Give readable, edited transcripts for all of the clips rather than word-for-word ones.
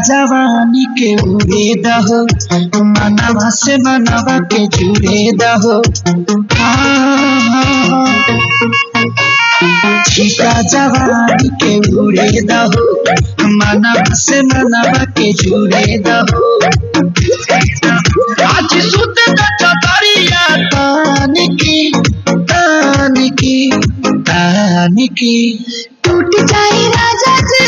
जवानी के उड़े दहो मनवा से मनवा के जुड़े दहो छिका जवानी के उड़े दहो मनवा से मनवा के जुड़े दहो आज सुत दरिया तानी की टूट जाए राजा जी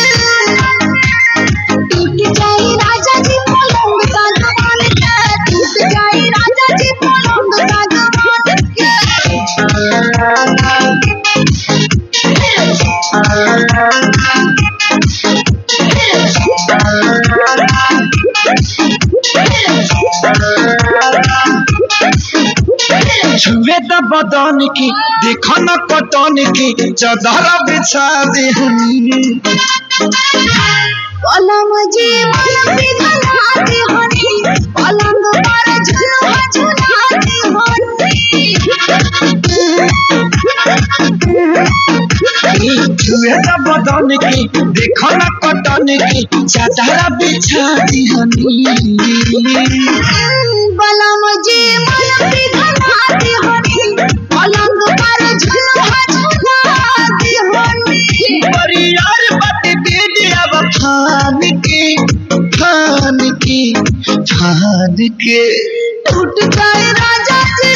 टूट जाए राजा जी पलंग का दीवान के टूट जाए राजा जी पलंग का दीवान के छुए त बदन की देखो न कटन की चादर बिछा दे पलंग जी मन पिघलाती हनी पलंग पर झुलवा झुलाती हनी छुए त बदन की देखो न कटन की चादर बिछा दी पलंग जी मन पिघलाती हनी पलंग पर झुलवा झुलाती हनी परियार बाटे बेडिया बखान के टूट जाए राजा जी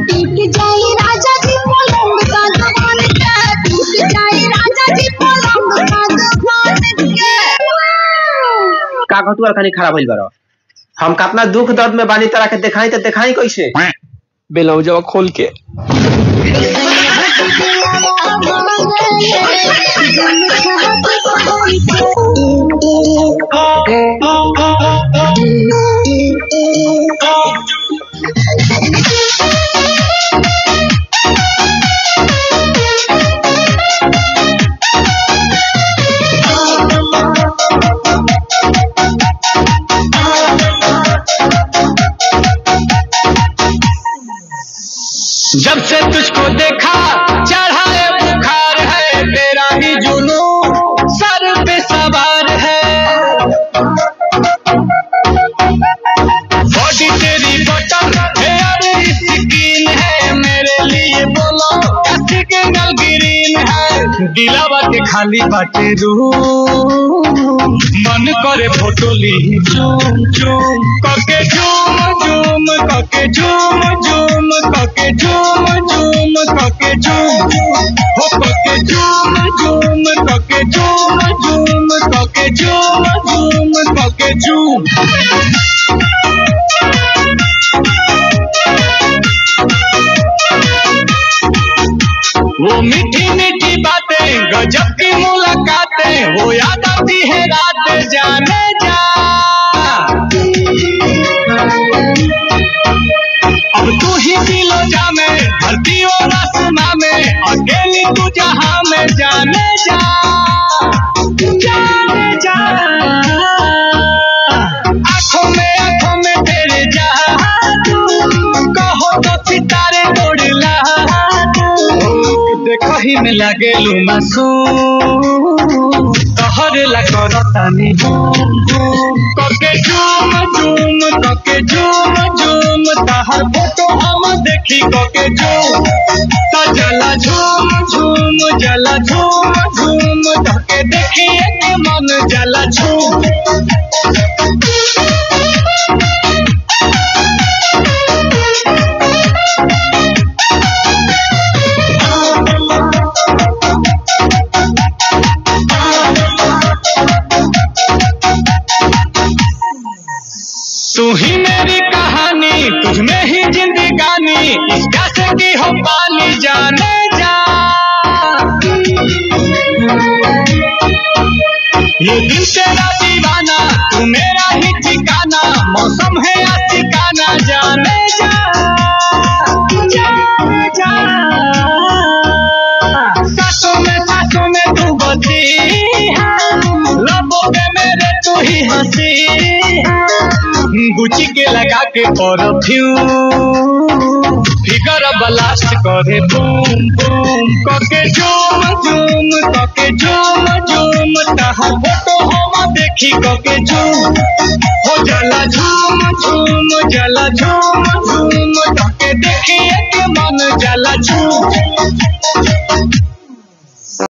टूट जाए राजा जी पलंग का दीवान के टूट जाए राजा जी पलंग का दीवान के का घटुआ खानी खराब होइल बारो हम कितना दुख दर्द में बानी तरह के दिखाई तो दिखाई कैसे बेलौजवा खोल के जब से तुझको देखा चढ़ा है बुखार है तेरा ही जुनून सर पे सवार है बॉडी तेरी बटर हेयर स्किन है मेरे लिए बोलो सिग्नल ग्रीन है दिलावा के खाली बाटे रूम मन करे फोटो ली झूम झूम करके झूम झूम करके झूम झूम करके झूम झूम करके झूम हो करके झूम झूम करके झूम झूम करके झूम झूम करके झूम वो मीठी मीठी बातें गजब की मुलाकातें वो याद आती है रात जाने जा अब तू ही दिलो जामे धरती और आसमां में अकेली तू जहां में जाने जा जाने जा आंखों में तेरे जादू कहो तो सितारे तोड़ला देखो ही में लागे लू मासूम तोहरे ला करतानी झूम झूम करके झूम झूम करके झूम झूम तहर फोटो हम देखी करके झूम जला झूम झूम जला झूम झूम धके देखिए के मन जला झूम तू ही मेरी कहानी तुझ में ही जिंदगानी इस प्यासे की हो पानी जाने जा ये दिल तेरा दीवाना तू मेरा ही ठिकाना मौसम है आशिकाना जाने जा जाने जा सांसों में तू बसी लबों पे मेरे तू ही हंसी गुची के लगा के परफ्यूम फिगर ब्लास्ट करे बूम बूम कके झूम झूम कके झूम झूम तहार फोटो हम देखी कके झूम हो जाला झूम झूम जाला झूम झूम तके देखिए के मन जाला झूम